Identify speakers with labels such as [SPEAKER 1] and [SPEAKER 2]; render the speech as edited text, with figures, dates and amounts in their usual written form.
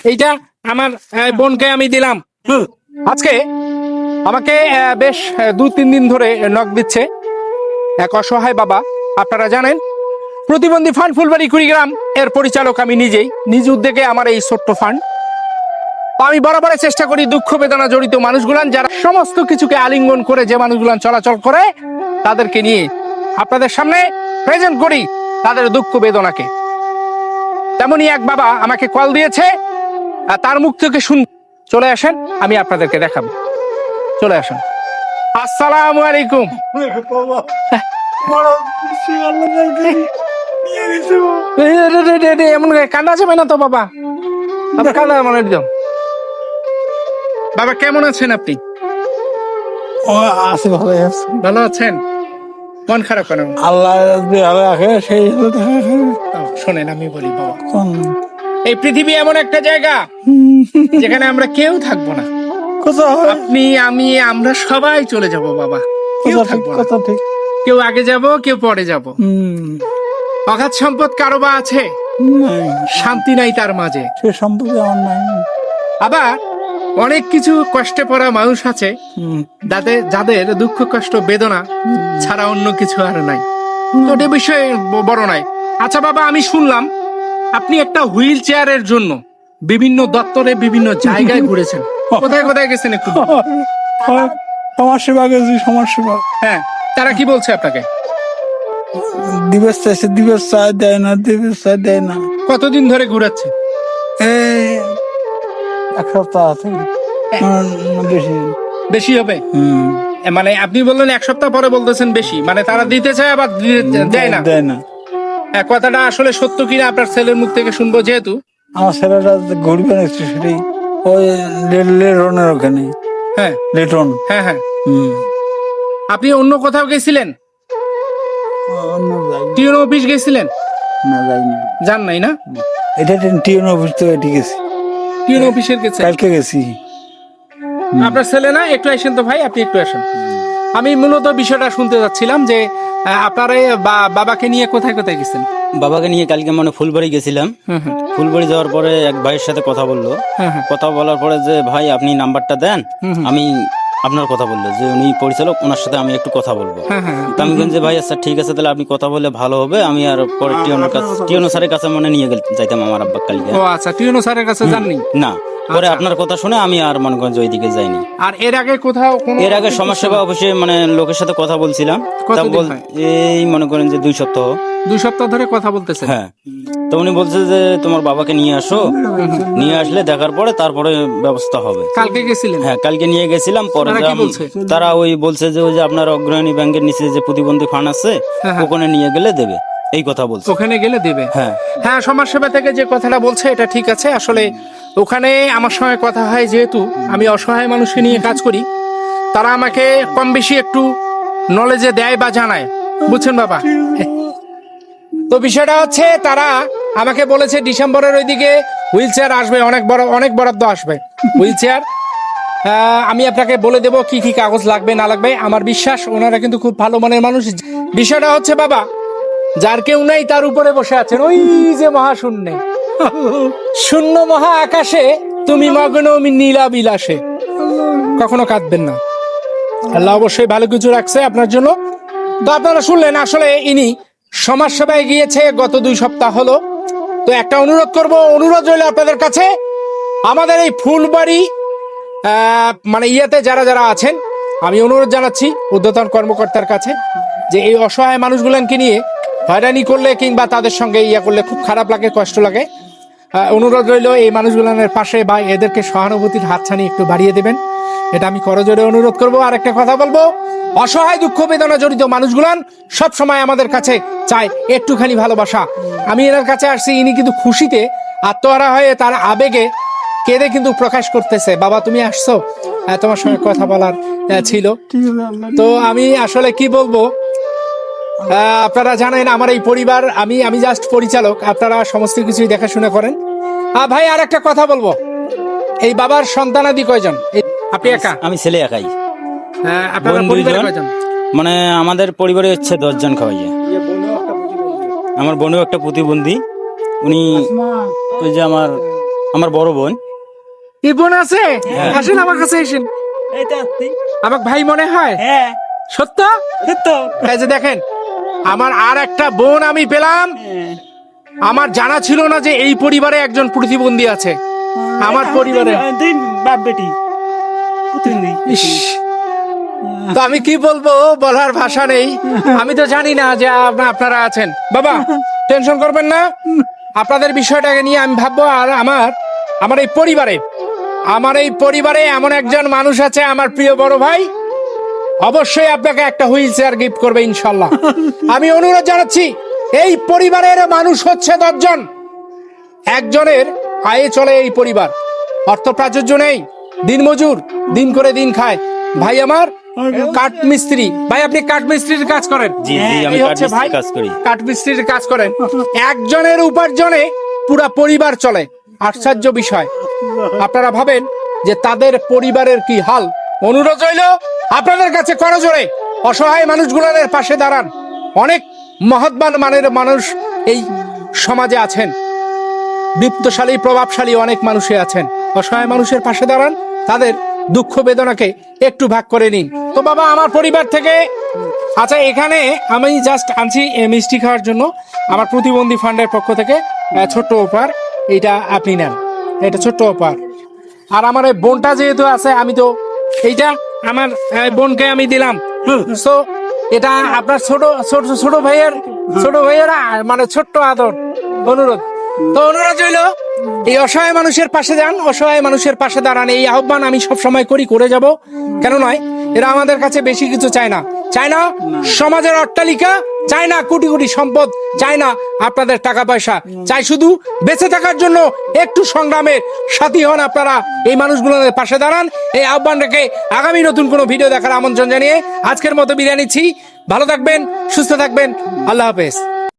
[SPEAKER 1] এইটা আমার বোনকে আমি দিলাম। আজকে আমাকে বেশ 2-3 দিন ধরে নক দিচ্ছে এক অসহায় বাবা। আপনারা জানেন প্রতিবন্ধী ফান্ড ফুলবাড়ি কুড়িগ্রাম এর পরিচালক আমি নিজেই, নিজ উদ্যোগে আমার এই ছোট্ট ফান্ড। আমি বরাবর চেষ্টা করি দুঃখ বেদনা জড়িত মানুষগুলান যারা সমস্ত কিছুকে আলিঙ্গন করে যে মানুষগুলান চলাচল করে তাদেরকে নিয়ে আপনাদের সামনে প্রেজেন্ট করি তাদের দুঃখ বেদনাকে। তেমনি এক বাবা আমাকে কল দিয়েছে, তার মুখ থেকে শুন। চলে আসেন, আমি আপনাদেরকে দেখাবো। চলে আসেন। আসসালামু আলাইকুম। এমন কান্না যাবে না তো বাবা, আপনার কান্না মনে দিও। বাবা কেমন আছেন আপনি?
[SPEAKER 2] আছে ভালো আছে।
[SPEAKER 1] ভালো আছেন? মন খারাপ কেন?
[SPEAKER 2] আল্লাহ ভালো রাখে সেই
[SPEAKER 1] শোনেন আমি বলি বাবা,
[SPEAKER 2] কোন
[SPEAKER 1] এই পৃথিবী এমন একটা জায়গা যেখানে আমরা কেউ থাকবো না।
[SPEAKER 2] কথা
[SPEAKER 1] আপনি আমি আমরা সবাই চলে যাব বাবা, কেউ থাকবো না।
[SPEAKER 2] কথা ঠিক।
[SPEAKER 1] কেউ আগে যাব, কেউ পরে যাব। অগাধ সম্পদ কারো বা আছে,
[SPEAKER 2] নাই,
[SPEAKER 1] শান্তি নাই তার মাঝে।
[SPEAKER 2] সে সম্পত্তি আমার নাই।
[SPEAKER 1] আবার অনেক কিছু কষ্টে পড়া মানুষ আছে যাদের দুঃখ কষ্ট বেদনা ছাড়া অন্য কিছু আর নাই। তো ওটা বিষয়ে বড় নাই। আচ্ছা বাবা, আমি শুনলাম আপনি একটা হুইল চেয়ারের জন্য বিভিন্ন দপ্তরে বিভিন্ন জায়গায় ঘুরেছেন। কোথায় কোথায় গেছেন একটু বলুন।
[SPEAKER 2] সমাজ সেবা গেছি, সমাজ সেবা।
[SPEAKER 1] হ্যাঁ, তারা কি বলছে আপনাকে?
[SPEAKER 2] দিবস চাইছে, দিবস চাই দেয় না, দিবস চাই দেয় না।
[SPEAKER 1] কতদিন ধরে ঘুরাচ্ছে?
[SPEAKER 2] এই এক সপ্তাহ আছে, বেশি।
[SPEAKER 1] বেশি হবে? মানে আপনি বললেন এক সপ্তাহ পরে, বলতেছেন বেশি, মানে তারা দিতে চায় আবার দেয় না।
[SPEAKER 2] দেয় না।
[SPEAKER 1] কথাটা আসলে সত্য কিনা আপনার ছেলের মুখ থেকে শুনবো, যেহেতু
[SPEAKER 2] আমার ছেলেটা গরিব একটু সেটাই ওই লেটনের ওখানে।
[SPEAKER 1] হ্যাঁ
[SPEAKER 2] লেটন।
[SPEAKER 1] হ্যাঁ হ্যাঁ। আপনি অন্য কোথাও গেছিলেন?
[SPEAKER 2] অন্য যাইনি।
[SPEAKER 1] টিউন অফিস গেছিলেন?
[SPEAKER 2] না যাইনি।
[SPEAKER 1] যান নাই না?
[SPEAKER 2] এটা টিউন অফিস তো এটি গেছি,
[SPEAKER 1] টিউন অফিসের গেছে?
[SPEAKER 2] কালকে গেছি।
[SPEAKER 1] আপনার ছেলে না? একটু আসেন তো ভাই, আপনি একটু আসেন। আমি মূলত বিষয়টা শুনতে যাচ্ছিলাম যে আপনারা বাবাকে নিয়ে কোথায় কোথায় গেছেন?
[SPEAKER 3] বাবাকে নিয়ে কালকে মানে ফুলবাড়ি গেছিলাম। ফুলবাড়ি যাওয়ার পরে এক ভাইয়ের সাথে কথা বললো। কথা বলার পরে যে ভাই আপনি নাম্বারটা দেন, আমি আপনার কথা বললো যে উনি পরিচালক, ওনার সাথে আমি একটু কথা বলবো। তো আমি বললাম যে ভাই আচ্ছা ঠিক আছে, তাহলে আপনি কথা বললে ভালো হবে। আমি আর পরে টিওনো স্যারের কাছে মানে নিয়ে যাইতাম আমার আব্বা কালকে।
[SPEAKER 1] ও আচ্ছা, টিউনো স্যারের কাছে যাননি?
[SPEAKER 3] না, পরে আপনার কথা শুনে আমি আর মনে করেন যে ওইদিকে যাইনি।
[SPEAKER 1] আর এর আগে কোথাও
[SPEAKER 3] এর আগে সমাজসেবা অফিসে মানে লোকের সাথে কথা বলছিলাম। এই মনে করেন যে 2 সপ্তাহ।
[SPEAKER 1] 2 সপ্তাহ ধরে কথা বলতেছে?
[SPEAKER 3] হ্যাঁ। তো উনি বলছে যে তোমার বাবাকে নিয়ে আসো, নিয়ে আসলে দেখার পরে তারপরে ব্যবস্থা হবে।
[SPEAKER 1] কালকে গেছিলেন?
[SPEAKER 3] হ্যাঁ, কালকে নিয়ে গেছিলাম। পরে তারা ওই বলছে যে ওই যে আপনার অগ্রণী ব্যাংকের নিচে যে প্রতিবন্ধী ফান্ড আছে ওখানে নিয়ে গেলে দেবে, এই কথা বলছে।
[SPEAKER 1] ওখানে গেলে দেবে?
[SPEAKER 3] হ্যাঁ
[SPEAKER 1] হ্যাঁ, সমাজসেবা থেকে যে কথাটা বলছে এটা ঠিক আছে। আসলে ওখানে আমার সঙ্গে কথা হয়, যেহেতু আমি অসহায় মানুষকে নিয়ে কাজ করি, তারা আমাকে কম বেশি একটু নলেজে দেয় বা জানায়, বুঝছেন বাবা? তো বিষয়টা হচ্ছে তারা আমাকে বলেছে ডিসেম্বরের ওইদিকে হুইল চেয়ার আসবে, অনেক বরাদ্দ আসবে হুইল চেয়ার। আমি আপনাকে বলে দেব কি কি কাগজ লাগবে না লাগবে। আমার বিশ্বাস ওনারা কিন্তু খুব ভালো মনের মানুষ। বিষয়টা হচ্ছে বাবা, যার কেউ নাই তার উপরে বসে আছেন, ওই যে মহাশূন্যে, শূন্য মহা আকাশে তুমি মগ্ন নীলা বিলাসে। কখনো কাঁদবেন না, আল্লাহ অবশ্যই ভালো কিছু রাখছে আপনার জন্য। তো আপনারা শুনলেন, আসলে ইনি সমাজ সেবায় গিয়েছে গত 2 সপ্তাহ হলো। তো একটা অনুরোধ রইল আপনাদের কাছে, আমাদের এই ফুলবাড়ি মানে ইয়াতে যারা যারা আছেন, আমি অনুরোধ জানাচ্ছি ঊর্ধ্বতন কর্মকর্তার কাছে যে এই অসহায় মানুষগুলোকে নিয়ে হয়রানি করলে কিংবা তাদের সঙ্গে ইয়া করলে খুব খারাপ লাগে, কষ্ট লাগে। অনুরোধ রইল এই মানুষগুলোর পাশে বা এদেরকে সহানুভূতির হাতছানি একটু বাড়িয়ে দেবেন, এটা আমি করজোরে অনুরোধ করব। আর একটা কথা বলবো, অসহায় দুঃখ বেদনা জড়িত মানুষগুলান সব সময় আমাদের কাছে চায় একটুখানি ভালোবাসা। আমি এনার কাছে আসছি, ইনি কিন্তু খুশিতে আত্মহারা হয়ে তার আবেগে কেঁদে কিন্তু প্রকাশ করতেছে, বাবা তুমি আসছো, তোমার সঙ্গে কথা বলার ছিল। তো আমি আসলে কি বলবো, আপনারা জানেন আমার এই পরিবার, আমি জাস্ট পরিচালক, আপনারা সমস্ত কিছুই দেখাশোনা করেন। ভাই আর একটা কথা বলবো, এই বাবার সন্তানাদি কয়জন? আপনি একা?
[SPEAKER 3] আমি ছেলে একাই।
[SPEAKER 1] আপনার
[SPEAKER 3] বোন
[SPEAKER 1] পরিবারে
[SPEAKER 3] 2 জন।
[SPEAKER 1] কয়জন?
[SPEAKER 3] মানে আমাদের পরিবারে হচ্ছে 10 জন খাওয়াইয়া। আমার বোনও একটা প্রতিবন্ধী। উনি ওই যে আমার আমার বড় বোন।
[SPEAKER 1] কি বোন আছে?
[SPEAKER 3] হ্যাঁ।
[SPEAKER 1] আসেন আমার কাছে আসেন। আমার ভাই মনে হয়?
[SPEAKER 2] হ্যাঁ
[SPEAKER 1] সত্য?
[SPEAKER 2] তো
[SPEAKER 1] এই যে দেখেন, আমার আর একটা বোন আমি পেলাম। আমার জানা ছিল না যে এই পরিবারে একজন প্রতিবন্ধী আছে। আমার পরিবারে
[SPEAKER 2] দুই বাপ বেটি প্রতিবন্ধী।
[SPEAKER 1] ইস, তো আমি কি বলবো, বলার ভাষা নেই। আমি তো জানি না যে আপনারা আছেন। বাবা টেনশন করবেন না, আপনাদের বিষয়টাকে নিয়ে আমি ভাববো। আর আমার এই পরিবারে এমন একজন মানুষ আছে, আমার প্রিয় বড় ভাই, অবশ্যই আপনাকে একটা হুইল চেয়ার গিফট করবে ইনশাল্লাহ। আমি অনুরোধ জানাচ্ছি, এই পরিবারের মানুষ হচ্ছে 10 জন। একজনের আয়ে চলে এই পরিবার, অর্থ প্রাচুর্য নেই, দিনমজুর, দিন করে দিন খায়। ভাই আমার কাঠ মিস্ত্রি। ভাই আপনি কাঠ মিস্ত্রির কাজ করেন?
[SPEAKER 3] জি জি, আমি
[SPEAKER 1] এই হচ্ছে ভাই
[SPEAKER 3] কাঠমিস্ত্রির কাজ করি।
[SPEAKER 1] কাঠ মিস্ত্রির কাজ করেন। একজনের উপার্জনে পুরা পরিবার চলে। আশ্চর্য বিষয়। আপনারা ভাবেন যে তাদের পরিবারের কি হাল। অনুরোধ রইল আপনাদের কাছে করজোড়ে অসহায় মানুষগুলোর পাশে দাঁড়ান। অনেক মহৎবান মানের মানুষ এই সমাজে আছেন, বিত্তশালী প্রভাবশালী অনেক মানুষই আছেন। অসহায় মানুষের পাশে দাঁড়ান, তাদের দুঃখ বেদনাকে একটু ভাগ করে নিন। তো বাবা আমার পরিবার থেকে, আচ্ছা এখানে আমি জাস্ট আনছি মিষ্টি খাওয়ার জন্য, আমার প্রতিবন্ধী ফান্ডের পক্ষ থেকে ছোট্ট উপহার। এইটা আপনি নেন, এটা ছোট্ট উপহার। আর আমার এই বোনটা যেহেতু আছে, আমি তো এইটা আমার বোনকে আমি দিলাম। সো এটা আপনার ছোট ভাইয়ের মানে ছোট্ট আদর, অনুরোধ। তো অনুরোধ হইল এই অসহায় মানুষের পাশে যান, অসহায় মানুষের পাশে দাঁড়ান। এই আহ্বান আমি সব সময় করে যাব। কেন নয়, এরা আমাদের কাছে বেশি কিছু চায় না সমাজের অট্টালিকা, চায় না কোটি কোটি সম্পদ, চায় না আপনাদের টাকা পয়সা, চাই শুধু বেঁচে থাকার জন্য একটু সংগ্রামের সাথী হন আপনারা। এই মানুষগুলোর পাশে দাঁড়ান। এই আহ্বান রেখে আগামী নতুন কোনো ভিডিও দেখার আমন্ত্রণ জানিয়ে আজকের মতো বিদায় নিচ্ছি। ভালো থাকবেন, সুস্থ থাকবেন, আল্লাহ হাফেজ।